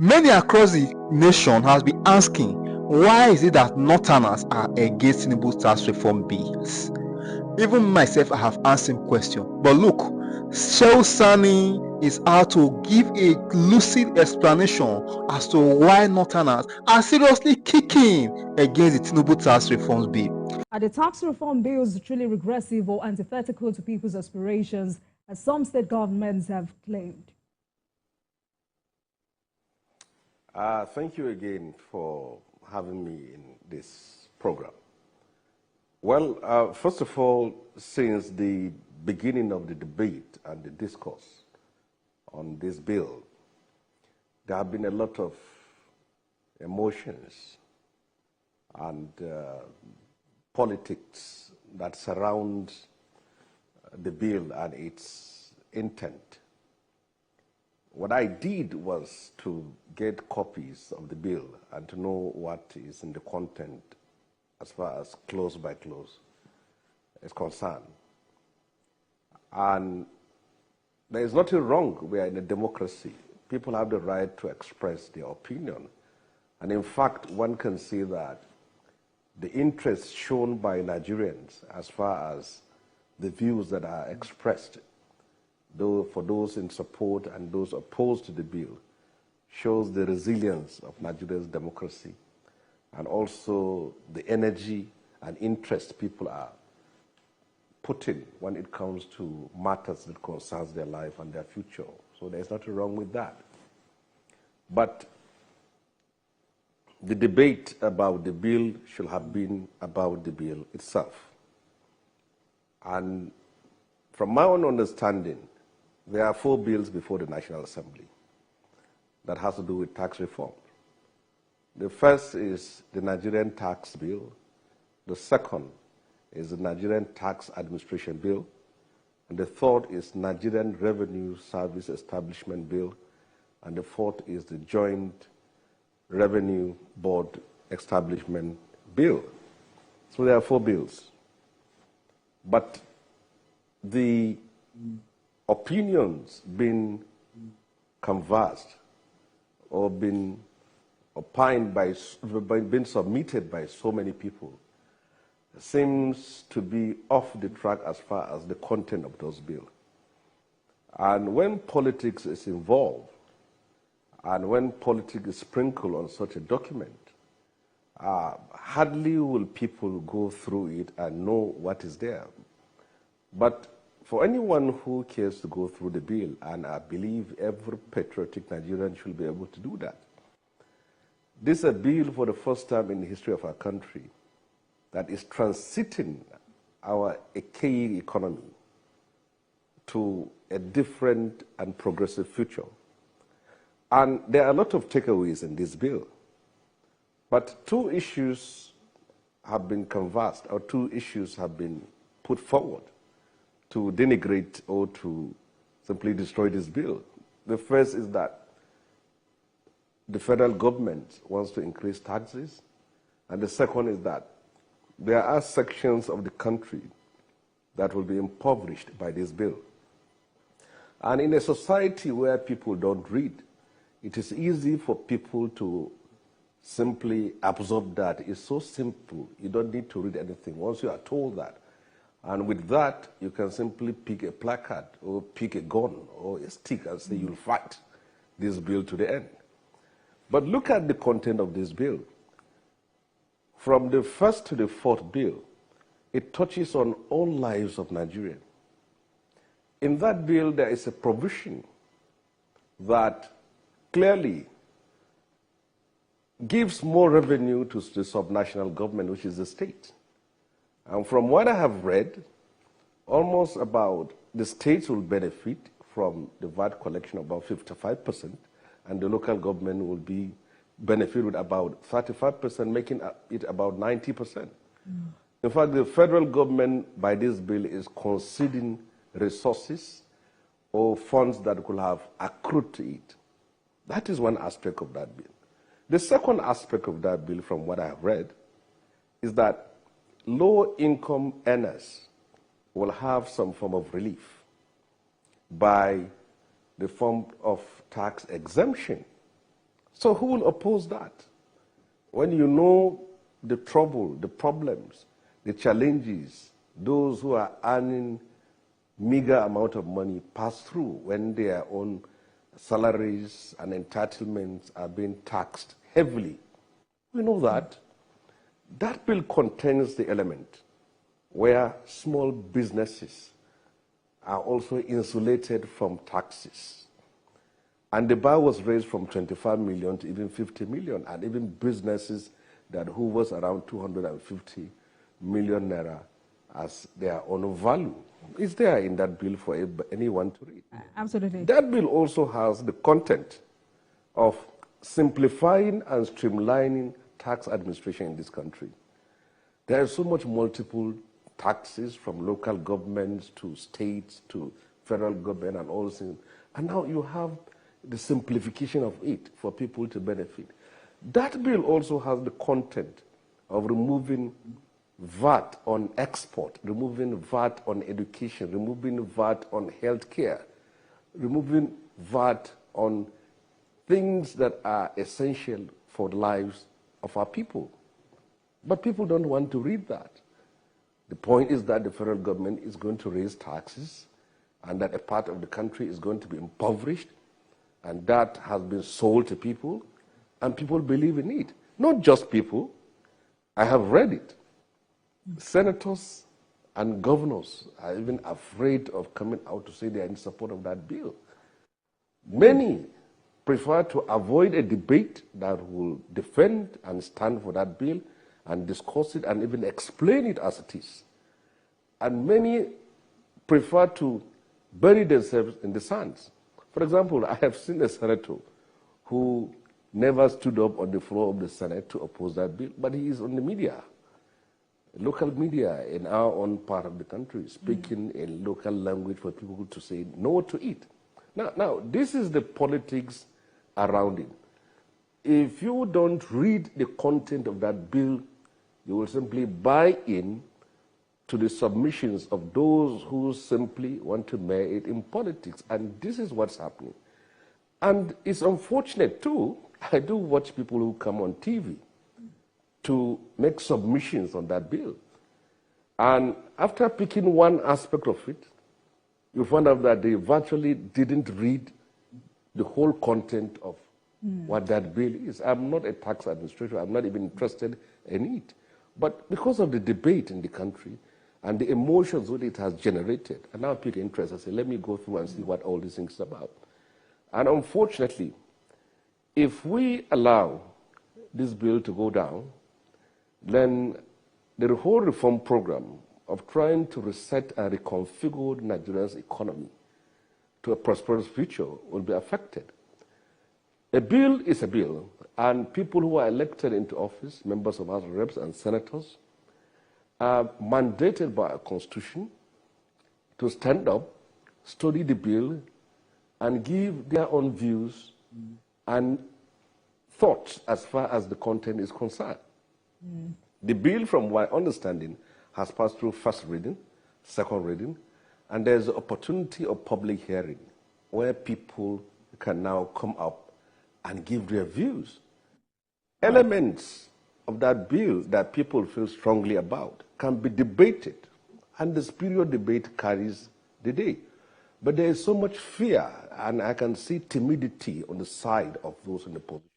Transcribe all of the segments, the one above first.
Many across the nation has been asking, why is it that Northerners are against Tinubu's tax reform bills? Even myself, I have answered the question. But look, Shehu Sani is out to give a lucid explanation as to why Northerners are seriously kicking against the Tinubu tax reforms bill. Are the tax reform bills truly regressive or antithetical to people's aspirations, as some state governments have claimed? Thank you again for having me in this program. Well, first of all, since the beginning of the debate and the discourse on this bill, there have been a lot of emotions and politics that surround the bill and its intent. What I did was to get copies of the bill and to know what is in the content as far as clause by clause is concerned. And there is nothing wrong. We are in a democracy. People have the right to express their opinion. And in fact, one can see that the interest shown by Nigerians as far as the views that are expressed, though for those in support and those opposed to the bill, shows the resilience of Nigeria's democracy and also the energy and interest people are putting when it comes to matters that concerns their life and their future. So there's nothing wrong with that. But the debate about the bill should have been about the bill itself. And from my own understanding, there are 4 bills before the National Assembly that has to do with tax reform. The first is the Nigerian Tax Bill. The second is the Nigerian Tax Administration Bill. And the third is Nigerian Revenue Service Establishment Bill. And the fourth is the Joint Revenue Board Establishment Bill. So there are 4 bills. But the opinions being canvassed or been opined by, been submitted by so many people seems to be off the track as far as the content of those bills. And when politics is involved, and when politics is sprinkled on such a document, hardly will people go through it and know what is there. But for anyone who cares to go through the bill, and I believe every patriotic Nigerian should be able to do that, this is a bill for the first time in the history of our country that is transiting our archaic economy to a different and progressive future. And there are a lot of takeaways in this bill. But 2 issues have been canvassed, or 2 issues have been put forward to denigrate or to simply destroy this bill. The first is that the federal government wants to increase taxes, and the second is that there are sections of the country that will be impoverished by this bill. And in a society where people don't read, it is easy for people to simply absorb that. It's so simple. You don't need to read anything once you are told that. And with that, you can simply pick a placard or pick a gun or a stick and say you'll fight this bill to the end. But look at the content of this bill. From the first to the 4th bill, it touches on all lives of Nigerians. In that bill, there is a provision that clearly gives more revenue to the subnational government, which is the state. And from what I have read, almost about the states will benefit from the VAT collection about 55%, and the local government will be benefit with about 35%, making it about 90%. In fact, the federal government, by this bill, is conceding resources or funds that could have accrued to it. That is one aspect of that bill. The second aspect of that bill, from what I have read, is that low-income earners will have some form of relief by the form of tax exemption So who will oppose that? When you know the trouble, the problems, the challenges, those who are earning meager amount of money pass through when their own salaries and entitlements are being taxed heavily. We know that. That bill contains the element where small businesses are also insulated from taxes. And the bar was raised from 25 million to even 50 million, and even businesses that who was around 250 million naira as their own value. Is there in that bill for anyone to read? Absolutely. That bill also has the content of simplifying and streamlining tax administration in this country. There is so much multiple taxes from local governments to states to federal government and all those things. And now you have the simplification of it for people to benefit. That bill also has the content of removing VAT on export, removing VAT on education, removing VAT on healthcare, removing VAT on things that are essential for the lives of our people. But people don't want to read that. The point is that the federal government is going to raise taxes and that a part of the country is going to be impoverished, and that has been sold to people, and people believe in it. Not just people. I have read it. Senators and governors are even afraid of coming out to say they are in support of that bill. Many prefer to avoid a debate that will defend and stand for that bill and discuss it and even explain it as it is. And many prefer to bury themselves in the sands. For example, I have seen a senator who never stood up on the floor of the Senate to oppose that bill, but he is on the media, local media in our own part of the country, speaking in local language for people to say no to it. Now, this is the politics around it. If you don't read the content of that bill, you will simply buy in to the submissions of those who simply want to marry it in politics. And this is what's happening. And it's unfortunate, too. I do watch people who come on TV to make submissions on that bill. And after picking one aspect of it, you find out that they virtually didn't read the whole content of what that bill is. I'm not a tax administrator. I'm not even interested in it. But because of the debate in the country and the emotions that it has generated, and now I pick interest. I say, let me go through and see what all these things are about. And unfortunately, if we allow this bill to go down, then the whole reform program of trying to reset and reconfigure Nigeria's economy to a prosperous future will be affected. A bill is a bill, and people who are elected into office, members of House of Reps and senators, are mandated by a constitution to stand up, study the bill, and give their own views and thoughts as far as the content is concerned. The bill, from my understanding, has passed through first reading, second reading, and there's an opportunity of public hearing where people can now come up and give their views. Elements of that bill that people feel strongly about can be debated, and the spirited debate carries the day. But there is so much fear, and I can see timidity on the side of those in the position.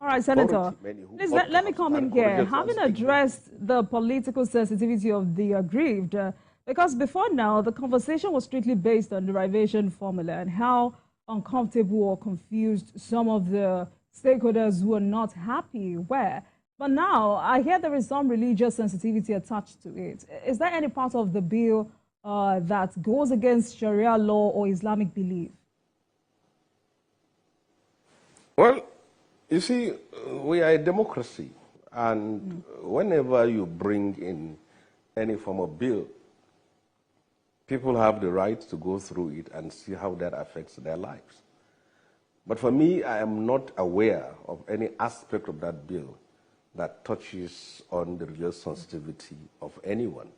All right, Senator, please let me come in here. Having addressed the political sensitivity of the aggrieved, because before now, the conversation was strictly based on derivation formula and how uncomfortable or confused some of the stakeholders who are not happy were. But now, I hear there is some religious sensitivity attached to it. Is there any part of the bill that goes against Sharia law or Islamic belief? Well, you see, we are a democracy, and whenever you bring in any form of bill, people have the right to go through it and see how that affects their lives. But for me, I am not aware of any aspect of that bill that touches on the religious sensitivity of anyone.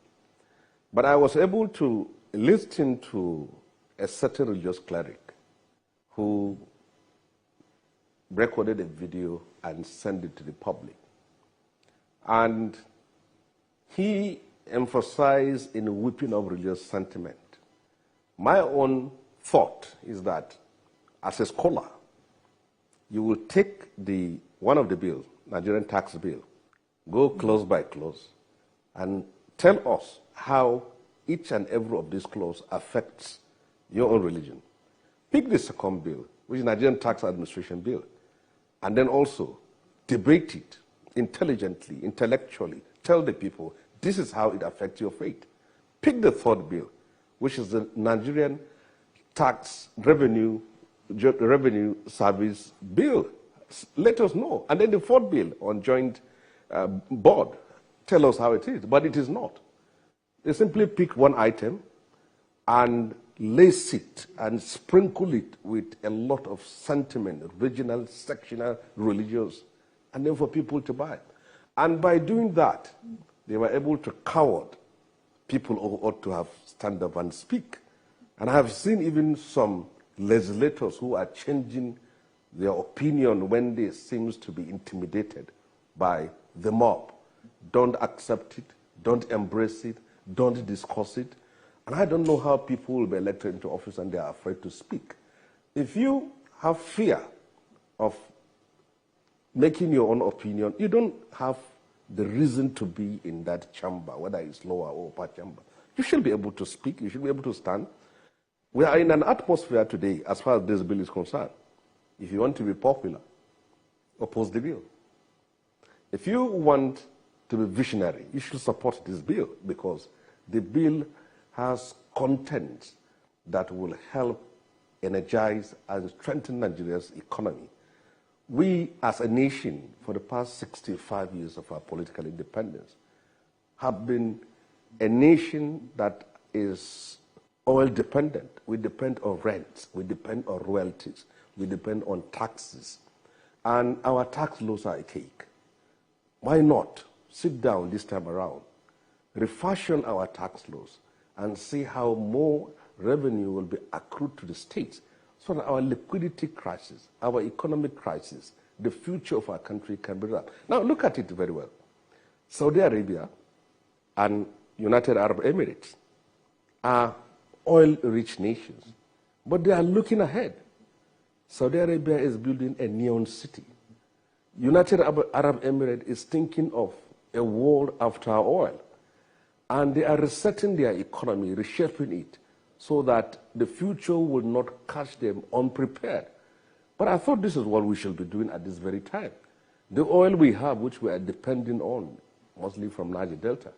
But I was able to listen to a certain religious cleric who recorded a video and sent it to the public. And he emphasized in whipping up religious sentiment. My own thought is that as a scholar, you will take one of the bills, Nigerian tax bill, go clause by clause, and tell us how each and every of these clauses affects your own religion. Pick the second bill, which is Nigerian Tax Administration Bill, and then also debate it intelligently, intellectually. Tell the people, this is how it affects your faith. Pick the third bill, which is the Nigerian Tax Revenue Service Bill. Let us know. And then the fourth bill on joint board, tell us how it is. But it is not. They simply pick one item and lace it and sprinkle it with a lot of sentiment, regional, sectional, religious, and then for people to buy. And by doing that, they were able to coward people who ought to have stand up and speak. And I have seen even some legislators who are changing their opinion when they seem to be intimidated by the mob. Don't accept it, don't embrace it, don't discuss it. And I don't know how people will be elected into office and they are afraid to speak. If you have fear of making your own opinion, you don't have the reason to be in that chamber, whether it's lower or upper chamber. You should be able to speak, you should be able to stand. We are in an atmosphere today, as far as this bill is concerned. If you want to be popular, oppose the bill. If you want to be visionary, you should support this bill, because the bill has content that will help energize and strengthen Nigeria's economy. We, as a nation, for the past 65 years of our political independence, have been a nation that is oil dependent. We depend on rents, we depend on royalties, we depend on taxes, and our tax laws are a cake. Why not sit down this time around, refashion our tax laws, and see how more revenue will be accrued to the states, so that our liquidity crisis, our economic crisis, the future of our country can be done. Now look at it very well. Saudi Arabia and United Arab Emirates are oil-rich nations, but they are looking ahead. Saudi Arabia is building a neon city. United Arab Emirates is thinking of a world after oil, and they are resetting their economy, reshaping it, so that the future will not catch them unprepared. But I thought this is what we should be doing at this very time. The oil we have, which we are depending on, mostly from Niger Delta,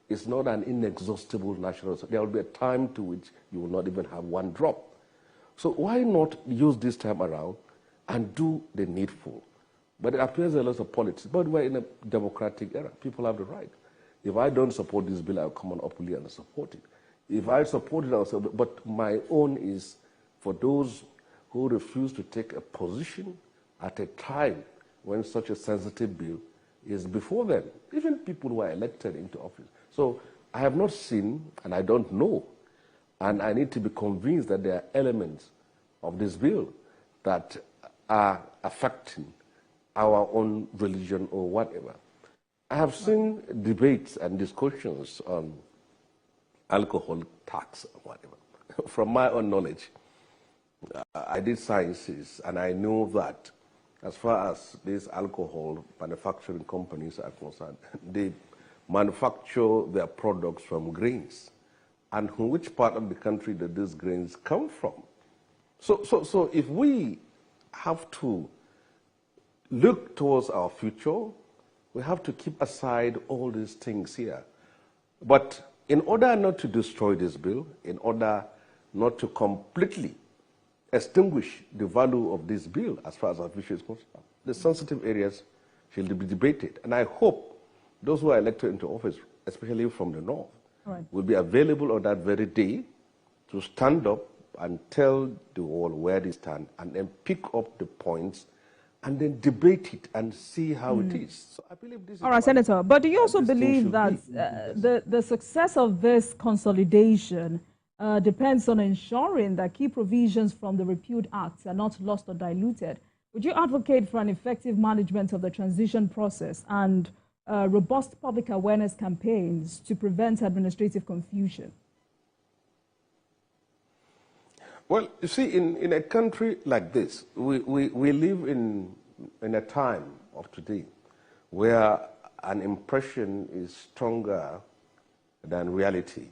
is not an inexhaustible natural resource. There will be a time to which you will not even have one drop. So why not use this time around and do the needful? But it appears there are lots of politics. But we're in a democratic era. People have the right. If I don't support this bill, I'll come on openly and support it. If I support it, I'll say, but my own is for those who refuse to take a position at a time when such a sensitive bill is before them, even people who are elected into office. So I have not seen, and I don't know, and I need to be convinced that there are elements of this bill that are affecting our own religion or whatever. I have seen debates and discussions on alcohol tax or whatever. From my own knowledge, I did sciences, and I know that as far as these alcohol manufacturing companies are concerned, they manufacture their products from grains. And from which part of the country do these grains come from? So if we have to look towards our future, we have to keep aside all these things here. But in order not to destroy this bill, in order not to completely extinguish the value of this bill as far as our future is concerned, the sensitive areas should be debated. And I hope those who are elected into office, especially from the north, will be available on that very day to stand up and tell the world where they stand, and then pick up the points and then debate it and see how it is. So I believe this is all right, Senator, but do you also believe that the success of this consolidation depends on ensuring that key provisions from the repealed acts are not lost or diluted? would you advocate for an effective management of the transition process and robust public awareness campaigns to prevent administrative confusion? Well, you see, in a country like this, we live in a time of today where an impression is stronger than reality,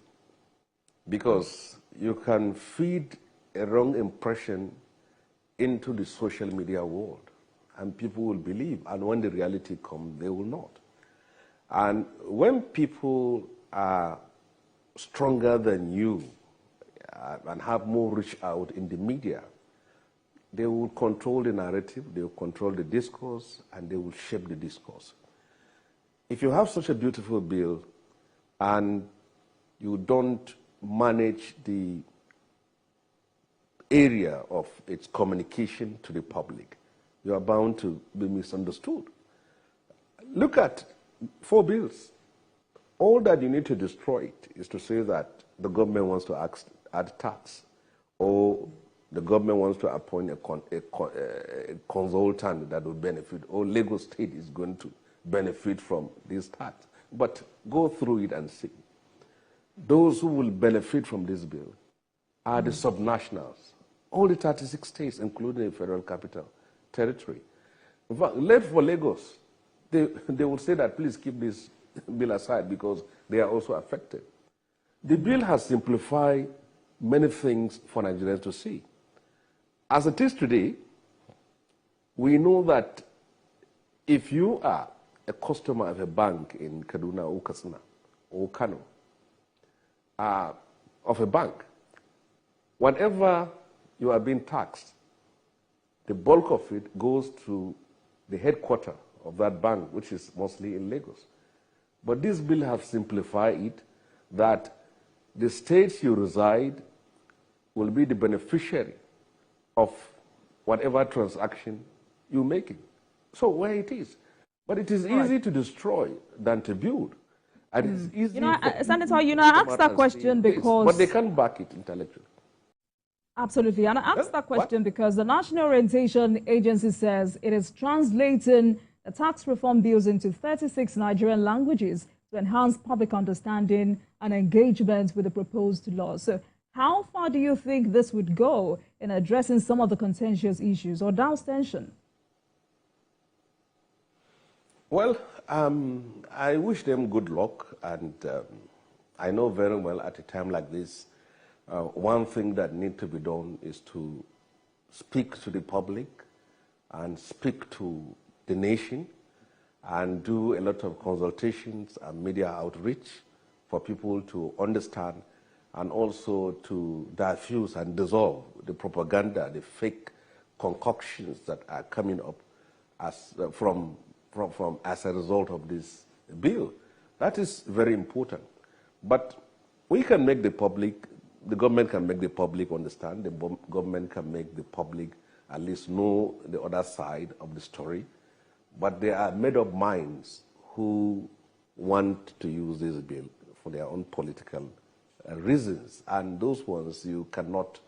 because you can feed a wrong impression into the social media world and people will believe, and when the reality comes, they will not. And when people are stronger than you and have more reach out in the media, they will control the narrative, they will control the discourse, and they will shape the discourse. If you have such a beautiful bill and you don't manage the area of its communication to the public, you are bound to be misunderstood. Look at 4 bills. All that you need to destroy it is to say that the government wants to add tax, or the government wants to appoint a consultant that will benefit, or Lagos State is going to benefit from this tax. But go through it and see. Those who will benefit from this bill are the subnationals, all the 36 states, including the Federal Capital Territory. In fact, left for Lagos, they will say that please keep this bill aside because they are also affected. The bill has simplified many things for Nigerians to see. As it is today, we know that if you are a customer of a bank in Kaduna or Katsina or Kano, of a bank, whatever you are being taxed, the bulk of it goes to the headquarters of that bank, which is mostly in Lagos. But this bill has simplified it that the states you reside will be the beneficiary of whatever transaction you're making. So where it is. But it is easy to destroy than to build. And it's easy Senator, I asked that question because... But they can't back it intellectually. Absolutely. And I asked that question because the National Orientation Agency says it is translating the tax reform bills into 36 Nigerian languages to enhance public understanding and engagement with the proposed law. So how far do you think this would go in addressing some of the contentious issues or douse tension? Well, I wish them good luck, and I know very well at a time like this, one thing that needs to be done is to speak to the public and speak to the nation and do a lot of consultations and media outreach for people to understand and also to diffuse and dissolve the propaganda, the fake concoctions that are coming up as as a result of this bill. That is very important. But we can make the government can make the public understand, the government can make the public at least know the other side of the story. But there are made-up minds who want to use this bill for their own political reasons, and those ones you cannot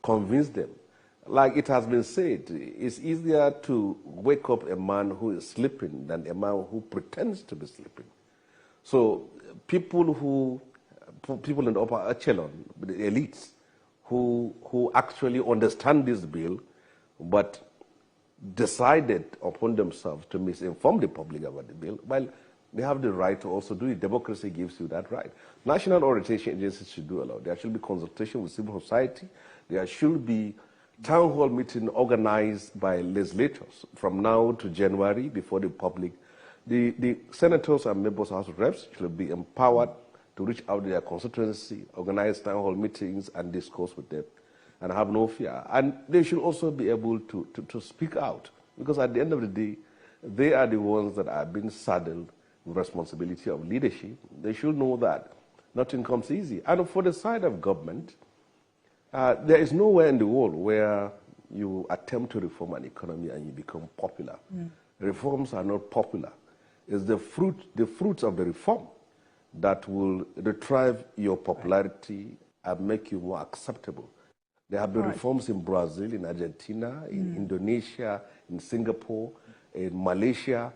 convince them. Like it has been said, it's easier to wake up a man who is sleeping than a man who pretends to be sleeping. So people in the upper echelon, the elites, who actually understand this bill, but decided upon themselves to misinform the public about the bill, well, they have the right to also do it. Democracy gives you that right. National orientation agencies should do a lot. There should be consultation with civil society. There should be town hall meeting organized by legislators from now to January before the public. The senators and members of House of Reps should be empowered to reach out to their constituency, organize town hall meetings and discuss with them and have no fear. And they should also be able to speak out, because at the end of the day, they are the ones that are being saddled with responsibility of leadership. They should know that nothing comes easy. And for the side of government, there is nowhere in the world where you attempt to reform an economy and you become popular. Reforms are not popular. It's the fruits of the reform that will retrieve your popularity and make you more acceptable. There have been reforms in Brazil, in Argentina, in Indonesia, in Singapore, in Malaysia,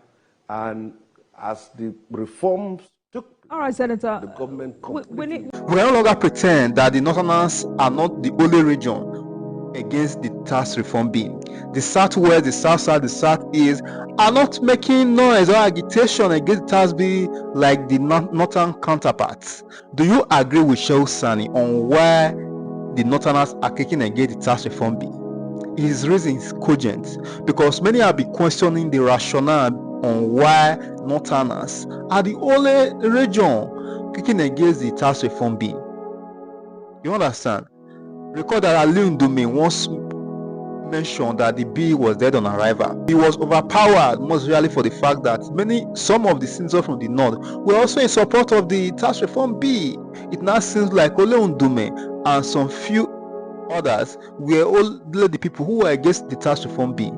and as the reforms took place, all right, Senator, the government we no longer pretend that the Northerners are not the only region against the tax reform bill. The Southwest, the South-South, the Southeast are not making noise or agitation against the tax bill like the Northern counterparts. Do you agree with Shehu Sani on why the Northerners are kicking against the tax reform bill? His reason is cogent because many have been questioning the rationale on why Northerners are the only region kicking against the tax reform bill. You understand? Recall that Ali Ndume once mentioned that the bill was dead on arrival. He was overpowered most really for the fact that some of the senators from the north were also in support of the tax reform bill. It now seems like only Ndume and some few others were all the people who were against the tax reform bill.